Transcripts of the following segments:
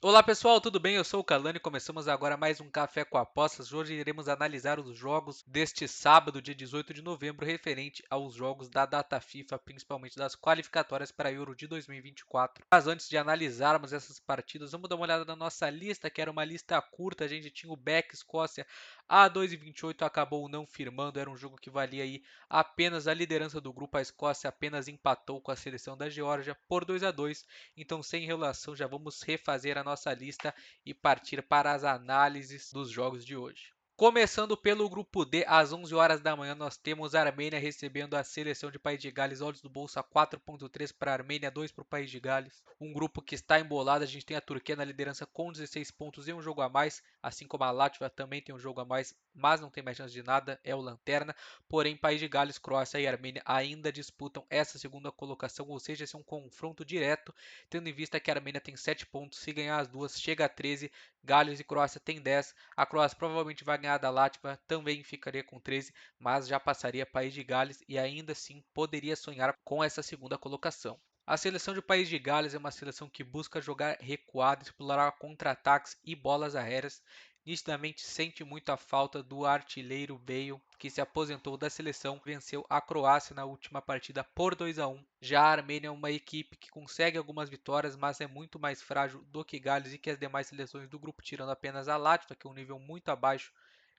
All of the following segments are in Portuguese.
Olá pessoal, tudo bem? Eu sou o Kalani e começamos agora mais um Café com Apostas. Hoje iremos analisar os jogos deste sábado, dia 18 de novembro, referente aos jogos da data FIFA, principalmente das qualificatórias para a Euro de 2024. Mas antes de analisarmos essas partidas, vamos dar uma olhada na nossa lista, que era uma lista curta. A gente tinha o Beck Escócia a 2,28, acabou não firmando, era um jogo que valia aí apenas a liderança do grupo. A Escócia apenas empatou com a seleção da Geórgia por 2-2. Então, sem enrolação, já vamos refazer a nossa lista e partir para as análises dos jogos de hoje. Começando pelo grupo D, às 11 horas da manhã, nós temos a Armênia recebendo a seleção de País de Gales. Odds do bolsa 4,3 para a Armênia, 2 para o País de Gales. Um grupo que está embolado. A gente tem a Turquia na liderança com 16 pontos e um jogo a mais, assim como a Látvia também tem um jogo a mais, mas não tem mais chance de nada, é o Lanterna. Porém, País de Gales, Croácia e Armênia ainda disputam essa segunda colocação, ou seja, esse é um confronto direto, tendo em vista que a Armênia tem 7 pontos, se ganhar as duas chega a 13, Gales e Croácia tem 10, a Croácia provavelmente vai ganhar da Látvia, também ficaria com 13, mas já passaria País de Gales e ainda assim poderia sonhar com essa segunda colocação. A seleção de País de Gales é uma seleção que busca jogar recuado, explorar contra-ataques e bolas aéreas. Nitidamente sente muito a falta do artilheiro Bale, que se aposentou da seleção, venceu a Croácia na última partida por 2-1. Já a Armênia é uma equipe que consegue algumas vitórias, mas é muito mais frágil do que Gales e que as demais seleções do grupo, tirando apenas a Látvia, que é um nível muito abaixo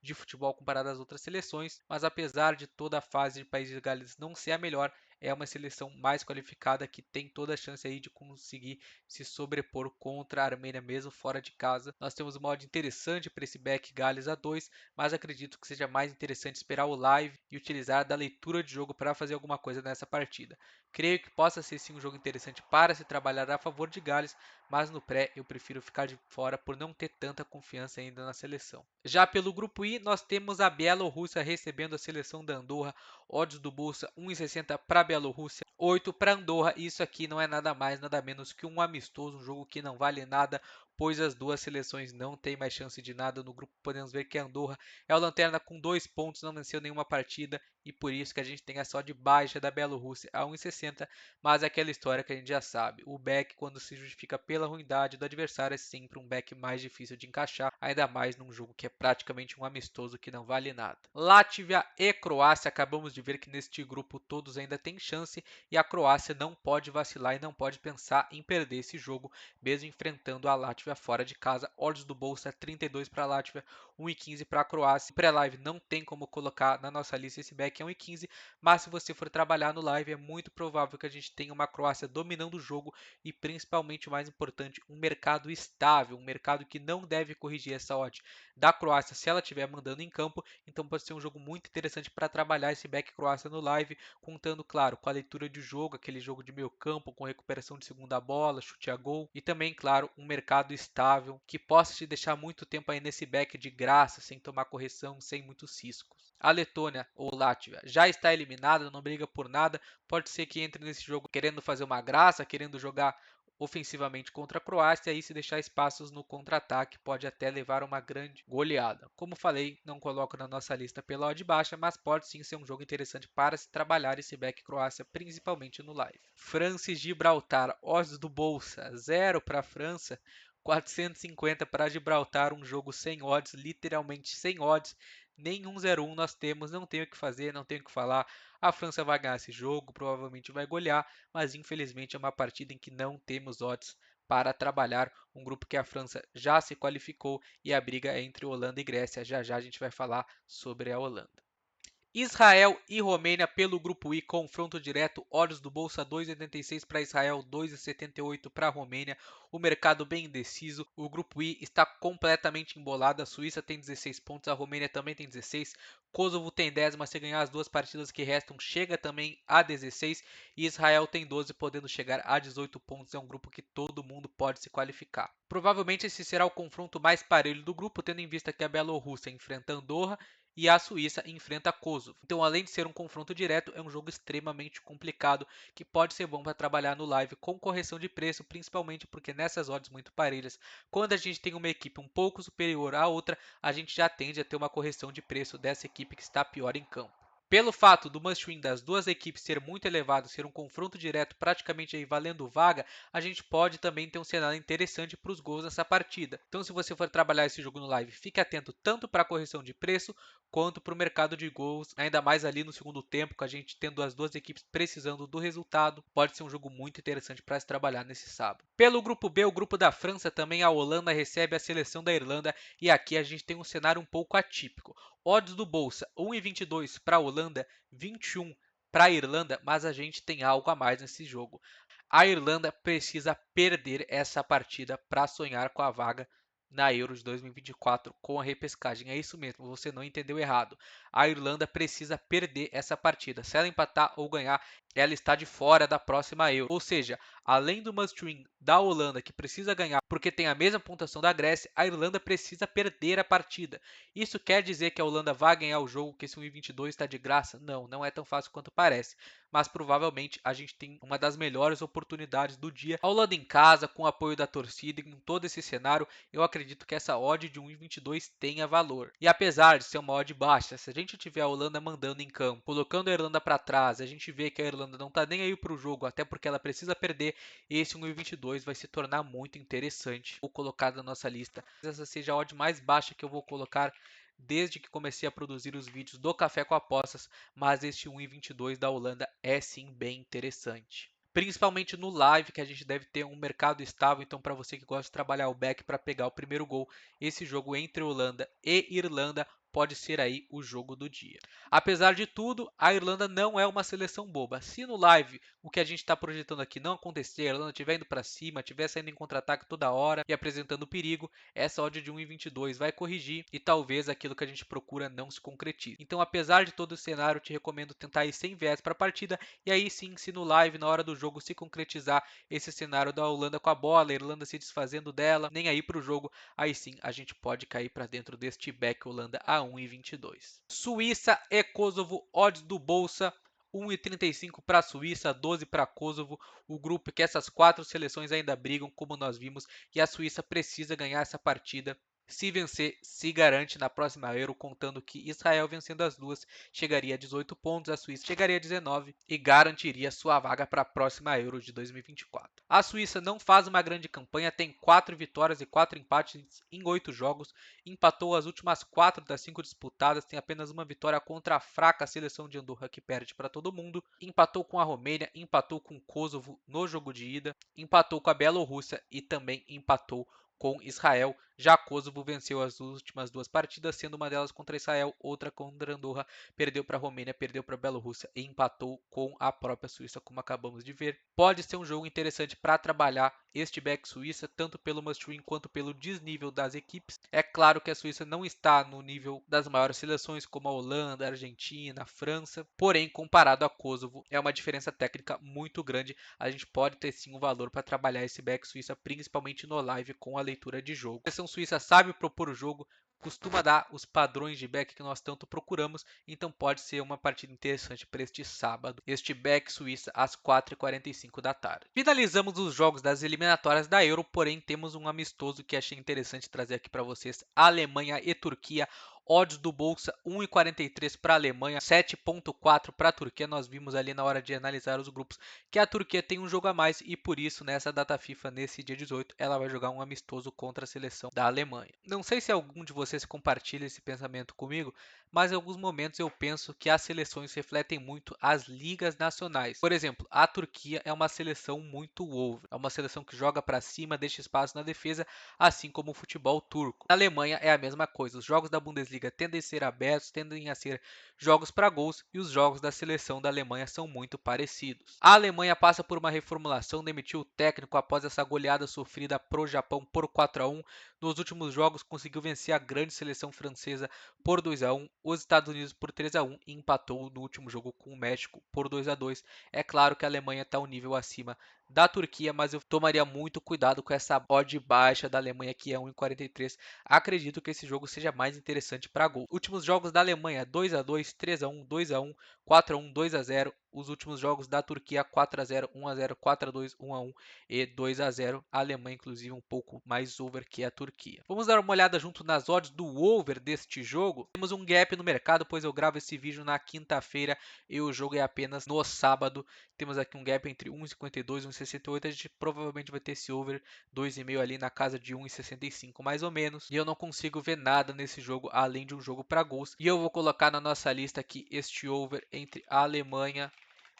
de futebol comparado às outras seleções, mas apesar de toda a fase de País de Gales não ser a melhor, é uma seleção mais qualificada que tem toda a chance aí de conseguir se sobrepor contra a Armênia mesmo fora de casa. Nós temos uma odd interessante para esse back Gales a 2, mas acredito que seja mais interessante esperar o live e utilizar da leitura de jogo para fazer alguma coisa nessa partida. Creio que possa ser sim um jogo interessante para se trabalhar a favor de Gales, mas no pré eu prefiro ficar de fora por não ter tanta confiança ainda na seleção. Já pelo grupo I, nós temos a Bielorrússia recebendo a seleção da Andorra. Odds do bolsa 1,60 para a Bielorrússia, 8 para Andorra. Isso aqui não é nada mais, nada menos que um amistoso, um jogo que não vale nada, pois as duas seleções não têm mais chance de nada no grupo. Podemos ver que a Andorra é o lanterna com 2 pontos, não venceu nenhuma partida e por isso que a gente tem a só de baixa da Bielorrússia a 1,60, mas é aquela história que a gente já sabe. O back, quando se justifica pela ruindade do adversário, é sempre um back mais difícil de encaixar, ainda mais num jogo que é praticamente um amistoso que não vale nada. Látvia e Croácia, acabamos de ver que neste grupo todos ainda têm chance e a Croácia não pode vacilar e não pode pensar em perder esse jogo, mesmo enfrentando a Látvia fora de casa. Odds do bolsa 32 para a Látvia, 1,15 para a Croácia. Pré-live não tem como colocar na nossa lista esse back é 1,15, mas se você for trabalhar no live é muito provável que a gente tenha uma Croácia dominando o jogo e principalmente o mais importante, um mercado estável, um mercado que não deve corrigir essa odd da Croácia se ela estiver mandando em campo. Então pode ser um jogo muito interessante para trabalhar esse back Croácia no live, contando, claro, com a leitura de jogo, aquele jogo de meio campo com recuperação de segunda bola, chute a gol e também, claro, um mercado estável que possa te deixar muito tempo aí nesse back de graça, sem tomar correção, sem muitos riscos. A Letônia ou Látvia já está eliminada, não briga por nada, pode ser que entre nesse jogo querendo fazer uma graça, querendo jogar ofensivamente contra a Croácia e se deixar espaços no contra-ataque pode até levar uma grande goleada. Como falei, não coloco na nossa lista pela odd baixa, mas pode sim ser um jogo interessante para se trabalhar esse back Croácia, principalmente no live. França e Gibraltar, odds do bolsa, 0 para a França, 450 para Gibraltar, um jogo sem odds, literalmente sem odds. Nenhum 0-1 nós temos, não tenho o que fazer, não tenho o que falar. A França vai ganhar esse jogo, provavelmente vai golear, mas infelizmente é uma partida em que não temos odds para trabalhar. Um grupo que a França já se qualificou e a briga é entre Holanda e Grécia. Já já a gente vai falar sobre a Holanda. Israel e Romênia pelo grupo I, confronto direto, odds do bolsa 2,86 para Israel, 2,78 para a Romênia. O mercado bem indeciso. O grupo I está completamente embolado. A Suíça tem 16 pontos, a Romênia também tem 16. Kosovo tem 10, mas se ganhar as duas partidas que restam, chega também a 16. E Israel tem 12, podendo chegar a 18 pontos. É um grupo que todo mundo pode se qualificar. Provavelmente esse será o confronto mais parelho do grupo, tendo em vista que a Bielorrússia enfrenta Andorra e a Suíça enfrenta Kosovo. Então, além de ser um confronto direto, é um jogo extremamente complicado que pode ser bom para trabalhar no live com correção de preço, principalmente porque nessas odds muito parelhas, quando a gente tem uma equipe um pouco superior à outra, a gente já tende a ter uma correção de preço dessa equipe que está pior em campo. Pelo fato do must win das duas equipes ser muito elevado, ser um confronto direto praticamente aí valendo vaga, a gente pode também ter um cenário interessante para os gols nessa partida. Então se você for trabalhar esse jogo no live, fique atento tanto para a correção de preço quanto para o mercado de gols, ainda mais ali no segundo tempo, com a gente tendo as duas equipes precisando do resultado, pode ser um jogo muito interessante para se trabalhar nesse sábado. Pelo grupo B, o grupo da França, também a Holanda recebe a seleção da Irlanda e aqui a gente tem um cenário um pouco atípico. Odds do Bolsa 1,22 para a Holanda, 21 para a Irlanda, mas a gente tem algo a mais nesse jogo. A Irlanda precisa perder essa partida para sonhar com a vaga na Euro de 2024 com a repescagem. É isso mesmo, você não entendeu errado. A Irlanda precisa perder essa partida. Se ela empatar ou ganhar, ela está de fora da próxima Euro. Ou seja, além do must win da Holanda, que precisa ganhar porque tem a mesma pontuação da Grécia, a Irlanda precisa perder a partida. Isso quer dizer que a Holanda vai ganhar o jogo, que esse 1,22 está de graça? Não, não é tão fácil quanto parece. Mas provavelmente a gente tem uma das melhores oportunidades do dia. A Holanda em casa, com o apoio da torcida e com todo esse cenário, eu acredito que essa odd de 1,22 tenha valor. E apesar de ser uma odd baixa, se a gente tiver a Holanda mandando em campo, colocando a Irlanda para trás, a gente vê que a Irlanda não está nem aí para o jogo, até porque ela precisa perder, esse 1,22 vai se tornar muito interessante. Vou colocar na nossa lista. Essa seja a odd mais baixa que eu vou colocar desde que comecei a produzir os vídeos do Café com Apostas, mas este 1,22 da Holanda é sim bem interessante. Principalmente no live, que a gente deve ter um mercado estável, então para você que gosta de trabalhar o back para pegar o primeiro gol, esse jogo entre Holanda e Irlanda pode ser aí o jogo do dia. Apesar de tudo, a Irlanda não é uma seleção boba. Se no live o que a gente está projetando aqui não acontecer, a Irlanda estiver indo para cima, estiver saindo em contra-ataque toda hora e apresentando perigo, essa odd de 1,22 vai corrigir e talvez aquilo que a gente procura não se concretize. Então, apesar de todo o cenário, eu te recomendo tentar ir sem viés para a partida e aí sim, se no live, na hora do jogo, se concretizar esse cenário da Holanda com a bola, a Irlanda se desfazendo dela, nem aí para o jogo, aí sim a gente pode cair para dentro deste back Holanda a 1,22. Suíça e Kosovo, odds do Bolsa 1,35 para a Suíça, 12 para Kosovo. O grupo que essas quatro seleções ainda brigam, como nós vimos, e a Suíça precisa ganhar essa partida. Se vencer, se garante na próxima Euro, contando que Israel vencendo as duas chegaria a 18 pontos, a Suíça chegaria a 19 e garantiria sua vaga para a próxima Euro de 2024. A Suíça não faz uma grande campanha, tem 4 vitórias e 4 empates em 8 jogos, empatou as últimas 4 das 5 disputadas, tem apenas uma vitória contra a fraca seleção de Andorra que perde para todo mundo, empatou com a Romênia, empatou com o Kosovo no jogo de ida, empatou com a Bielorrússia e também empatou com Israel. Já Kosovo venceu as últimas duas partidas, sendo uma delas contra Israel, outra contra Andorra, perdeu para a Romênia, perdeu para a Bielorrússia e empatou com a própria Suíça, como acabamos de ver. Pode ser um jogo interessante para trabalhar este back Suíça, tanto pelo must-win quanto pelo desnível das equipes. É claro que a Suíça não está no nível das maiores seleções, como a Holanda, a Argentina, a França, porém, comparado a Kosovo, é uma diferença técnica muito grande. A gente pode ter sim um valor para trabalhar esse back Suíça, principalmente no live com a leitura de jogo. A seleção suíça sabe propor o jogo, costuma dar os padrões de back que nós tanto procuramos, então pode ser uma partida interessante para este sábado, este back Suíça às 4h45 da tarde. Finalizamos os jogos das eliminatórias da Euro, porém temos um amistoso que achei interessante trazer aqui para vocês, Alemanha e Turquia. Odds do Bolsa 1,43 para a Alemanha, 7,4 para a Turquia. Nós vimos ali na hora de analisar os grupos que a Turquia tem um jogo a mais e por isso nessa data FIFA, nesse dia 18, ela vai jogar um amistoso contra a seleção da Alemanha. Não sei se algum de vocês compartilha esse pensamento comigo, mas em alguns momentos eu penso que as seleções refletem muito as ligas nacionais. Por exemplo, a Turquia é uma seleção muito over, é uma seleção que joga para cima, deixa espaço na defesa, assim como o futebol turco. Na Alemanha é a mesma coisa, os jogos da Bundesliga tendem a ser abertos, tendem a ser jogos para gols e os jogos da seleção da Alemanha são muito parecidos. A Alemanha passa por uma reformulação, demitiu o técnico após essa goleada sofrida pro Japão por 4-1. Nos últimos jogos conseguiu vencer a grande seleção francesa por 2-1, os Estados Unidos por 3-1 e empatou no último jogo com o México por 2-2. É claro que a Alemanha está um nível acima da Turquia, mas eu tomaria muito cuidado com essa odd baixa da Alemanha que é 1,43. Acredito que esse jogo seja mais interessante para gol. Últimos jogos da Alemanha: 2-2, 3-1, 2-1, 4-1, 2-0, os últimos jogos da Turquia: 4-0, 1-0, 4-2, 1-1 e 2-0. A Alemanha, inclusive, um pouco mais over que a Turquia. Vamos dar uma olhada junto nas odds do over deste jogo. Temos um gap no mercado, pois eu gravo esse vídeo na quinta-feira e o jogo é apenas no sábado. Temos aqui um gap entre 1,52 e 1,68. A gente provavelmente vai ter esse over 2,5 ali na casa de 1,65 mais ou menos. E eu não consigo ver nada nesse jogo além de um jogo para gols. E eu vou colocar na nossa lista aqui este over entre a Alemanha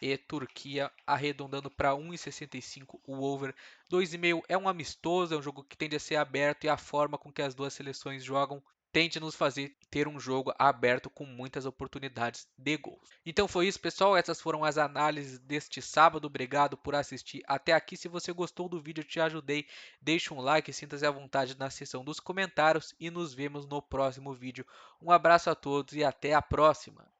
e Turquia, arredondando para 1,65 o over. 2,5 é um amistoso, é um jogo que tende a ser aberto e a forma com que as duas seleções jogam tende a nos fazer ter um jogo aberto com muitas oportunidades de gols. Então foi isso, pessoal. Essas foram as análises deste sábado. Obrigado por assistir até aqui. Se você gostou do vídeo, eu te ajudei, deixe um like, sinta-se à vontade na seção dos comentários e nos vemos no próximo vídeo. Um abraço a todos e até a próxima!